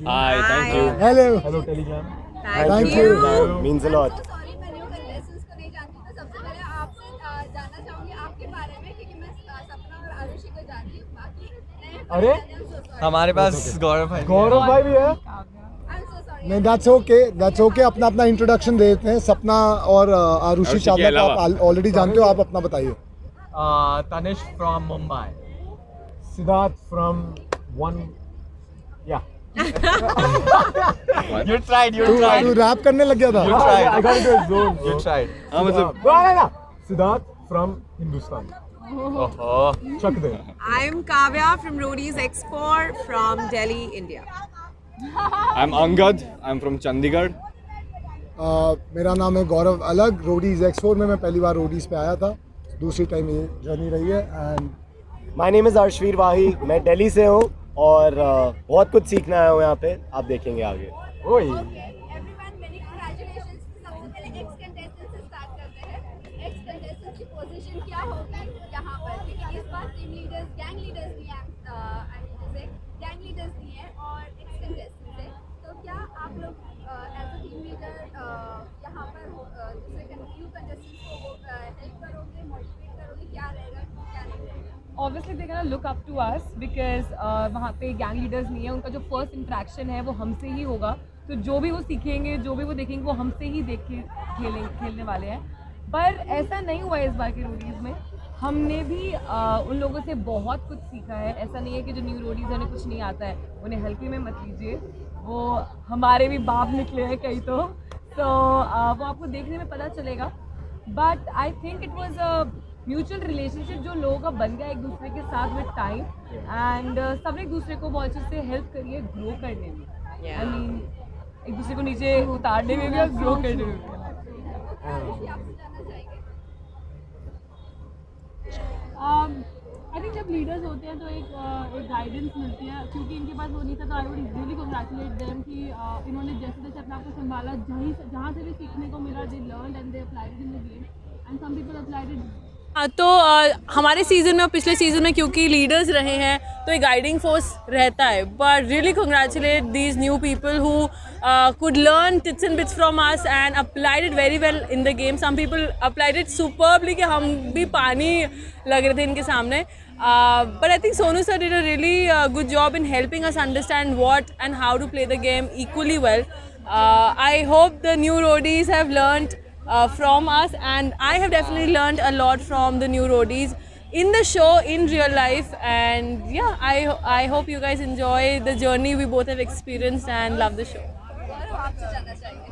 Hi, thank you. Hello Telegram. Thank you. Means a lot. Sorry मैं new contestants को नहीं जानती तो सबसे पहले आपसे जानना चाहूंगी आपके बारे में क्योंकि मैं सपना और आरुषि को जानती हूँ बाकी नए अरे? हमारे पास गौरव भाई भी है. आई एम सो सॉरी नहीं, that's okay. अपना इंट्रोडक्शन दे देते हैं. सपना और आरुषि आरुषि के चावला को अलावा। आप ऑलरेडी जानते हो. आप अपना बताइए. Tanish from Mumbai. Siddharth from one. Yeah. You tried. तू रैप करने लग गया था. You tried. I got into a zone. You tried. हाँ मतलब No. Siddharth from Hindustan. Oh. Chuck there. I'm Kavya from Roadies Export from Delhi, India. I'm Angad. I'm from Chandigarh. मेरा नाम है गौरव अलग. रोडीज एक्सपोर में मैं पहली बार रोडीज पे आया था. दूसरी टाइम ये जर्नी रही है. And My name is Arshveer Wahi. मैं दिल्ली से हूँ और बहुत कुछ सीखना आया हूँ यहाँ पे. आप देखेंगे आगे. Oi. Everyone many congratulations. सबसे पहले एक्स कंटेस्टेंट से स्टार्ट करते हैं. एक्स कंटेस्टेंट की पोजीशन क्या होगी यहाँ पर क्योंकि इस बार टीम लीडर्स गैंग लीडर्स नहीं है. गैंग लीडर्स नहीं है और एक्स कंटेस्टेंट है तो क्या आप लोग एज अ टीम लीडर यहाँ पर दूसरे न्यू कंटेस्टेंट्स को हेल्प करोगे मोटिवेट करोगे क्या रहेगा क्या नहीं रहेगा. Obviously they can look up to us because वहाँ पे गैंग लीडर्स नहीं है. उनका जो फर्स्ट इंट्रैक्शन है वो हमसे ही होगा. तो जो भी वो सीखेंगे जो भी वो देखेंगे वो हमसे ही देख के खेलने वाले हैं. पर ऐसा नहीं हुआ इस बार के रोडीज़ में. हमने भी उन लोगों से बहुत कुछ सीखा है. ऐसा नहीं है कि जो न्यू रोडीज़ है उन्हें कुछ नहीं आता है. उन्हें हल्के में मत लीजिए. वो हमारे भी बाप निकले हैं कई तो वो आपको देखने में पता चलेगा. But I think it was a mutual relationship जो लोगों का बन गया एक दूसरे के साथ विद टाइम. एंड सब एक दूसरे को बहुत अच्छे से हेल्प करिए ग्रो करने में. आई मीन एक दूसरे को नीचे उतारने में भी और ग्रो करने में भी. आई थिंक जब लीडर्स होते हैं तो एक गाइडेंस मिलती है. क्योंकि इनके पास वो नहीं था तो I would really congratulate them कि इन्होंने जैसे जैसे अपने आप को संभाला. जहाँ से भी सीखने को मिला they learn and they applied in the game and some people applied it. तो हमारे सीज़न में और पिछले सीज़न में क्योंकि लीडर्स रहे हैं तो एक गाइडिंग फोर्स रहता है. But really congratulate these new people who could learn tips and bits from us and applied it very well in the game. Some people applied it superbly कि हम भी पानी लग रहे थे इनके सामने. But I think Sonu sir did a really good job in helping us understand what and how to play the game equally well. I hope the new roadies have learned from us, and I have definitely learned a lot from the new roadies in the show, in real life. And yeah, I hope you guys enjoy the journey we both have experienced and love the show. गौरव आपसे जानना चाहेंगे.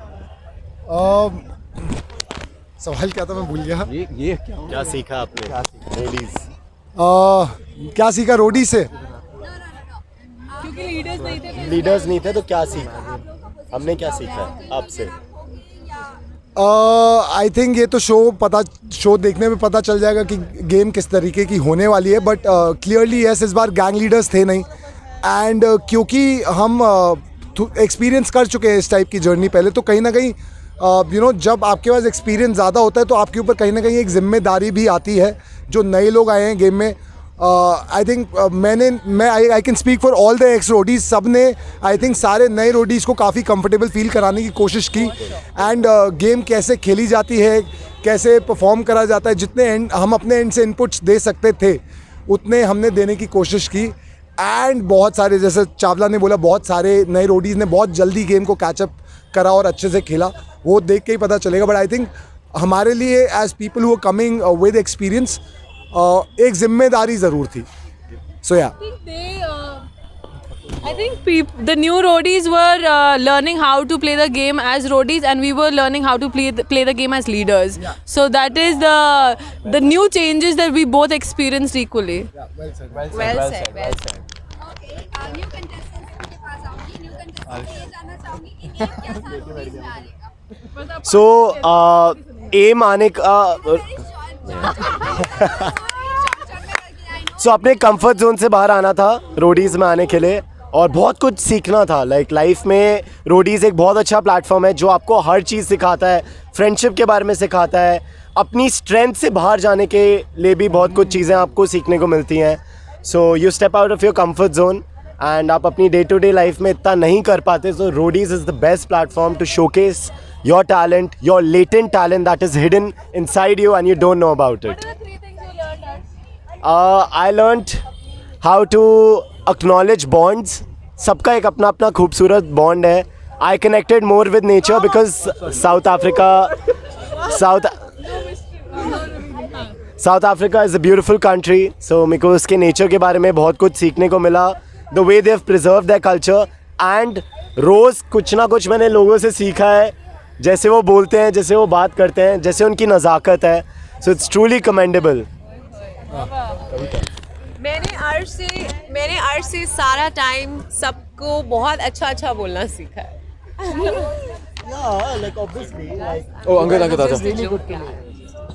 सवाल क्या था मैं भूल गया. ये क्या सीखा आपने? रोडीज. क्या सीखा रोडी से? क्योंकि लीडर्स नहीं थे. लीडर्स नहीं थे तो क्या सीखा? हमने क्या सीखा आपसे? आई थिंक ये तो शो देखने में पता चल जाएगा कि गेम किस तरीके की होने वाली है. बट क्लियरली यस, इस बार गैंग लीडर्स थे नहीं. एंड क्योंकि हम एक्सपीरियंस कर चुके हैं इस टाइप की जर्नी पहले, तो कहीं ना कहीं जब आपके पास एक्सपीरियंस ज़्यादा होता है तो आपके ऊपर कहीं ना कहीं एक जिम्मेदारी भी आती है. जो नए लोग आए हैं गेम में, आई think I can speak for all the x Roadies. सब ने आई थिंक सारे नए रोडीज़ को काफ़ी कंफर्टेबल फील कराने की कोशिश की. एंड गेम कैसे खेली जाती है, कैसे परफॉर्म करा जाता है, जितने हम अपने एंड से इनपुट्स दे सकते थे उतने हमने देने की कोशिश की. एंड बहुत सारे, जैसे चावला ने बोला, बहुत सारे नए रोडीज़ ने बहुत जल्दी गेम को कैचअप करा और अच्छे से खेला. वो देख के ही पता चलेगा. बट आई थिंक हमारे लिए as people who are coming with experience एक जिम्मेदारी ज़रूर थी. सो या I think the new roadies were learning how to play the game as roadies, and we were learning how to play the game as leaders. Yeah. So that is the new changes that we both experienced equally. well said. Well said. Okay, new contestants के पास आऊंगी. New contestants से ये जानना चाहूंगी कि M क्या था Roadies में आने का. सो एम आने का सो अपने कंफर्ट जोन से बाहर आना था रोडीज़ में आने के लिए और बहुत कुछ सीखना था. लाइफ में रोडीज़ एक बहुत अच्छा प्लेटफॉर्म है जो आपको हर चीज़ सिखाता है. फ्रेंडशिप के बारे में सिखाता है. अपनी स्ट्रेंथ से बाहर जाने के लिए भी बहुत कुछ चीज़ें आपको सीखने को मिलती हैं. So you step out of your comfort zone and आप अपनी डे टू डे लाइफ में इतना नहीं कर पाते, so Roadies is the best platform to showcase your talent, your latent talent that is hidden inside you and you don't know about it. What are the 3 things you learned at? I learned how to acknowledge bonds. सबका एक अपना अपना खूबसूरत bond है. I connected more with nature because South Africa is a beautiful country. So मेरे को उसके nature के बारे में बहुत कुछ सीखने को मिला. The way they have preserved their culture and रोज़ कुछ ना कुछ मैंने लोगों से सीखा है. जैसे वो बोलते हैं, जैसे वो बात करते हैं, जैसे उनकी नज़ाकत है. So it's truly commendable. मैंने अर्श से सारा टाइम सबको बहुत अच्छा बोलना सीखा है. Yeah, like obviously, like Oh, Angad आता था.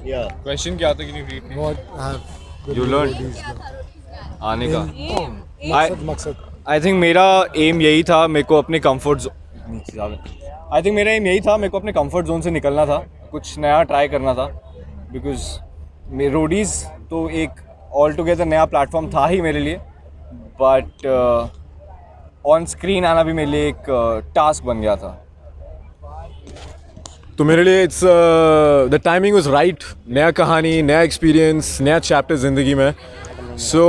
yeah. Question क्या था कि नहीं read नहीं. What You learned. आने का. मकसद I think मेरा एम यही था, मेरे को अपने कंफर्ट आई थिंक मेरा एम यही था, मेरे को अपने कंफर्ट जोन से निकलना था, कुछ नया ट्राई करना था. बिकॉज रोडीज़ तो एक ऑल टुगेदर नया प्लेटफॉर्म था ही मेरे लिए, बट ऑन स्क्रीन आना भी मेरे लिए एक टास्क बन गया था. तो मेरे लिए it's the timing was right. नया कहानी, नया एक्सपीरियंस, नया चैप्टर ज़िंदगी में. So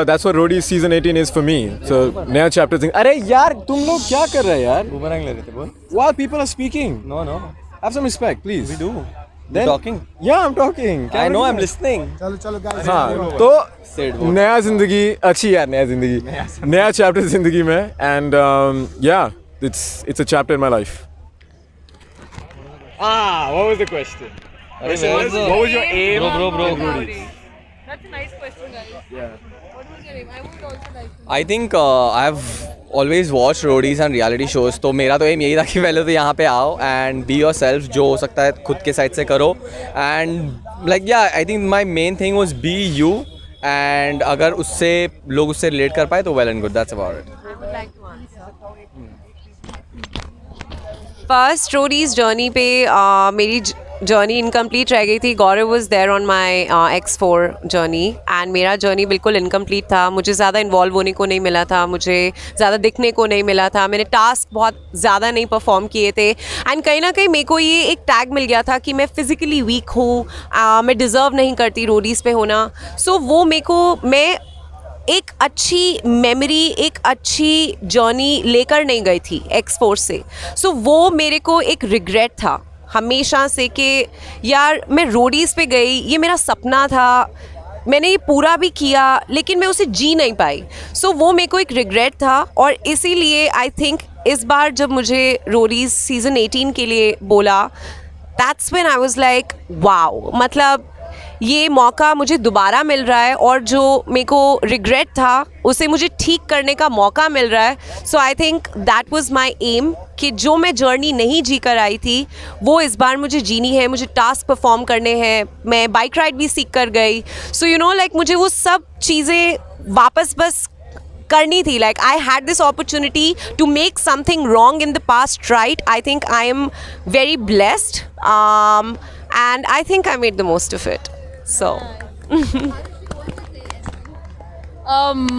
that's what Roadies season 18 is for me. So नया चैप्टर. अरे यार तुम लोग क्या कर रहे हैं यार? बूमरैंग ले रहे थे बोल. While people are speaking, No. have some respect, please. We do. Then, Talking. Yeah, I'm talking. I know. I'm listening. चलो guys. हाँ, तो नया जिंदगी अच्छी यार, नया जिंदगी, नया चैप्टर जिंदगी में. And yeah, it's a chapter in my life. What was the question? What was your aim? Bro. That's a nice question, guys. Yeah. What was your aim? I would also like to know. I think I've always watched roadies and reality shows. तो मेरा तो M यही था कि पहले तो यहाँ पे आओ and be yourself. जो हो सकता है खुद के साइड से करो. And like yeah, I think my main thing was be you. And अगर उससे लोग उससे relate कर पाए तो well and good. That's about it. I would like to answer. First Roadies journey पे मेरी जर्नी इनकम्प्लीट रह गई थी. Gaurav was there on my X4 journey and मेरा जर्नी बिल्कुल इनकम्प्लीट था. मुझे ज़्यादा इन्वॉल्व होने को नहीं मिला था, मुझे ज़्यादा दिखने को नहीं मिला था, मैंने टास्क बहुत ज़्यादा नहीं परफॉर्म किए थे. एंड कहीं ना कहीं मेरे को ये एक टैग मिल गया था कि मैं फ़िज़िकली वीक हूँ, मैं डिज़र्व नहीं करती रोडीज़ पे होना. सो वो मैं एक अच्छी मेमोरी, एक अच्छी जर्नी लेकर नहीं गई थी X4 से. सो वो मेरे को एक रिग्रेट था हमेशा से कि यार मैं रोडीज़ पे गई, ये मेरा सपना था, मैंने ये पूरा भी किया लेकिन मैं उसे जी नहीं पाई. सो वो मेरे को एक रिग्रेट था और इसीलिए आई थिंक इस बार जब मुझे रोडीज़ सीज़न 18 के लिए बोला, that's when I was like wow, मतलब ये मौका मुझे दोबारा मिल रहा है और जो मेरे को रिग्रेट था उसे मुझे ठीक करने का मौका मिल रहा है. So I think that was my aim कि जो मैं जर्नी नहीं जी कर आई थी वो इस बार मुझे जीनी है, मुझे टास्क परफॉर्म करने हैं. मैं बाइक राइड भी सीख कर गई. सो यू नो लाइक मुझे वो सब चीज़ें वापस बस करनी थी. Like I had this opportunity to make something wrong in the past right. I think I am very blessed and I think I made the most of it. So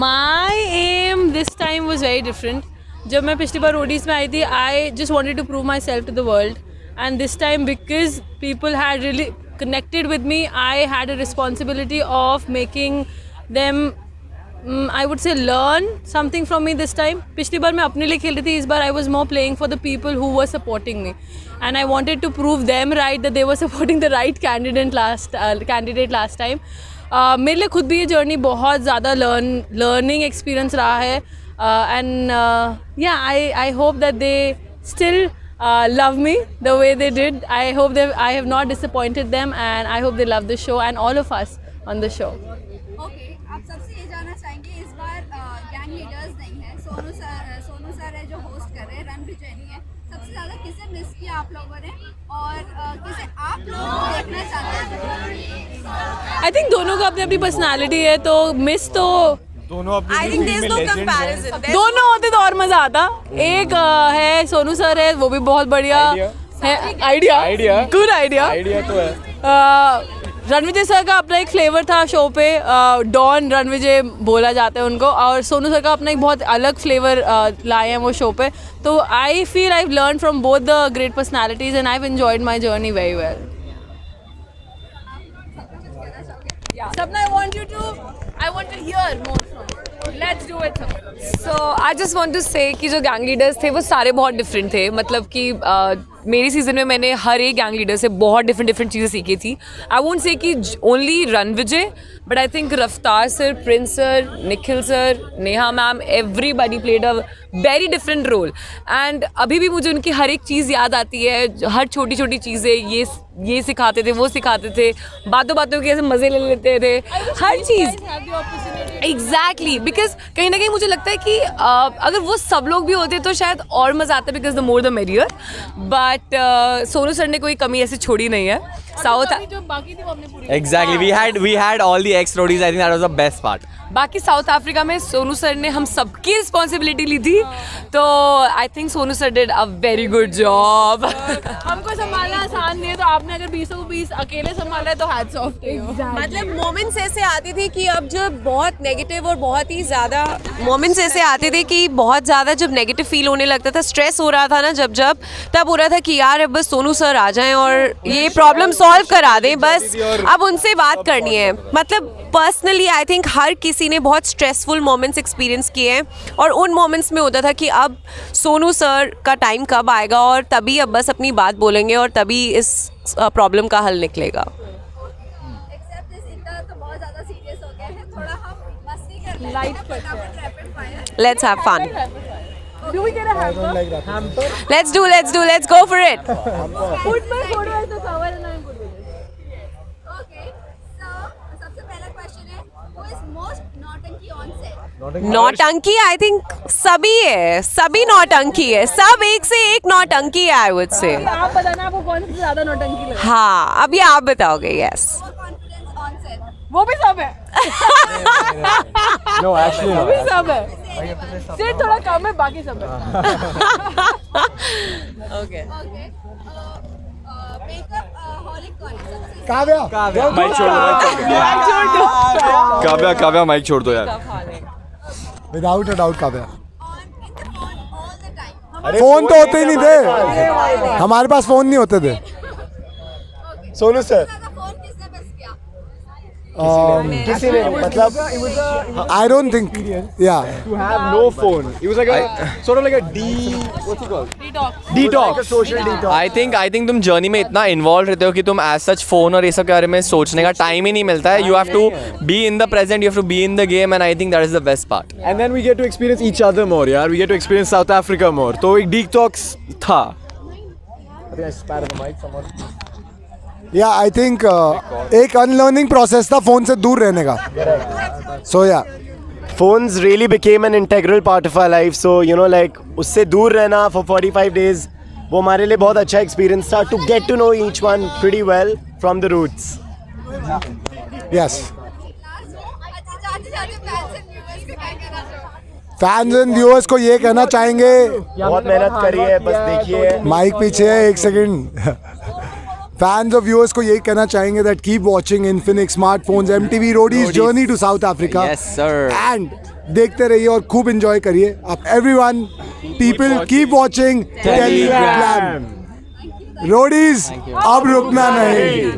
my aim this time was very different. जब मैं पिछली बार Roadies में आई थी, I just wanted to prove myself to the world. And this time because people had really connected with me, I had a responsibility of making them I would say learn something from me this time. पिछली बार मैं अपने लिए खेल रही थी, इस बार I was more playing for the people who were supporting me. And I wanted to prove them right that they were supporting the right candidate last time. मेरे लिए खुद भी ये जर्नी बहुत ज़्यादा learning experience रहा है. And yeah, I hope that they still love me the way they did. I hope that I have not disappointed them and I hope they love the show and all of us on the show. Okay, आप सबसे ये जानना चाहेंगे, इस बार gang leaders नहीं है, Sonu sir है जो होस्ट कर रहे हैं, रन विजय नहीं है. सबसे ज़्यादा किसे मिस किया आप लोगों ने और किसे आप लोग देखना चाहते हैं? आई थिंक दोनों का अपनी अपनी पर्सनालिटी है, तो मिस तो दोनों अपनी I think there's no comparison. दोनों होते तो और मज़ा आता. एक है सोनू सर है, वो भी बहुत बढ़िया है. आइडिया गुड आइडिया आइडिया तो है. रणविजय सर का अपना एक फ्लेवर था शो पे, डॉन रणविजय बोला जाता है उनको, और सोनू सर का अपना एक बहुत अलग फ्लेवर लाए हैं वो शो पे. तो I feel I learn from both the great personalities and I have enjoyed my journey very well. Sapna, I want to hear more from you. Let's do it. So I just want to say कि जो gang leaders थे वो सारे बहुत different थे. मतलब कि मेरी सीज़न में मैंने हर एक गैंग लीडर से बहुत डिफरेंट चीज़ें सीखी थी. आई वोंट से कि only Rannvijay, but I think Raftaar sir, Prince sir, Nikhil sir, Neha ma'am, everybody played a very different role. And अभी भी मुझे उनकी हर एक चीज़ याद आती है. हर छोटी छोटी चीज़ें ये सिखाते थे, वो सिखाते थे, बातों के ऐसे मज़े ले लेते थे, हर चीज़. एग्जैक्टली, बिकॉज कहीं ना कहीं मुझे लगता है कि अगर वो सब लोग भी होते तो शायद और मज़ा आता, because the more the merrier. But Sonu sir ने कोई कमी ऐसी छोड़ी नहीं है. Exactly. We had all the ex roadies. I think that was the best part. बाकी साउथ अफ्रीका में सोनू सर ने हम सबकी रिस्पॉन्सिबिलिटी ली थी. तो I think Sonu sir did a very good job. हमको संभालना आसान नहीं है, तो आपने अगर 20 अकेले संभाला है तो हैट्स ऑफ टू यू. मतलब मोमेंट्स ऐसे आते थे कि अब जब बहुत नेगेटिव और बहुत ही ज़्यादा मोमेंट्स ऐसे आते थे कि बहुत ज़्यादा जब नेगेटिव फील होने लगता था, स्ट्रेस हो रहा था ना, जब तब हो रहा था कि यार अब बस सोनू सर आ जाएं और ये प्रॉब्लम सॉल्व करा दें, बस अब उनसे बात करनी है. मतलब पर्सनली आई थिंक हर किसी ने बहुत स्ट्रेसफुल मोमेंट्स एक्सपीरियंस किए हैं, और उन मोमेंट्स में होता था कि अब सोनू सर का टाइम कब आएगा और तभी अब बस अपनी बात बोलेंगे और तभी इस प्रॉब्लम का हल निकलेगा. एक्सेप्ट दिस इंटर तो बहुत ज़्यादा सीरियस हो गए हैं. थोड़ा हम मस्ती कर लेते हैं. Light फटाफट rapid fire. Let's have fun. Do we get a hamper? Let's go for it. Put my photo as the cover and I'm good with it. Okay. So सबसे पहला क्वेश्चन है, who is most नौटंकी on set? नौटंकी I think सभी नौटंकी है, सब एक से एक नौटंकी है आई वुड से. आप बताना आपको कौन से ज्यादा नौटंकी लगा. हाँ, अभी आप बताओगे. Yes, More confidence on set. वो भी सब है. No, actually वो no. भी सब है. सिर्फ थोड़ा कम है, बाकी सब है. ओके. Okay. Makeup holic कौन है सबसे? काव्या माइक छोड़ दो. काव्या माइक छोड़ दो यार. Without a doubt Kavya. In the phone all the time. Phone तो होते ही नहीं थे, हमारे पास फोन नहीं होते थे. सोनू सर ज़्यादा फोन किसने मिस किया? किसी ने मतलब I don't think. Yeah. To have no phone. It was like a sort of like a what's it called? Detox. Social detox. I think तुम जर्नी में इतना इन्वॉल्व रहते हो कि तुम एज सच फोन और ये सब के बारे में सोचने का टाइम ही नहीं मिलता है. You have to be in the present, you have to be in the game, and I think that is the best part. And then we get to experience each other more, यार. We get to experience South Africa more. तो एक detox था. Yeah, I think एक unlearning process था phone से दूर रहने का. So yeah. Phones really became an integral part of our life. So you know, like उससे दूर रहना for 45 days, वो हमारे लिए बहुत अच्छा एक्सपीरियंस था. To get to know each one pretty well from the roots. Yes. अच्छा, जाते fans and viewers को क्या कहना चाहोगे? फैंस एंड व्यूअर्स को ये कहना चाहेंगे, बहुत मेहनत करी है, बस देखिए. माइक पीछे है, एक सेकंड. फैंस और व्यूअर्स को यही कहना चाहेंगे that keep watching Infinix smartphones MTV Roadies journey to South Africa. Yes, sir. And देखते रहिए और खूब एंजॉय करिए. आप everyone people keep watching Telegram. Roadies अब रुकना नहीं.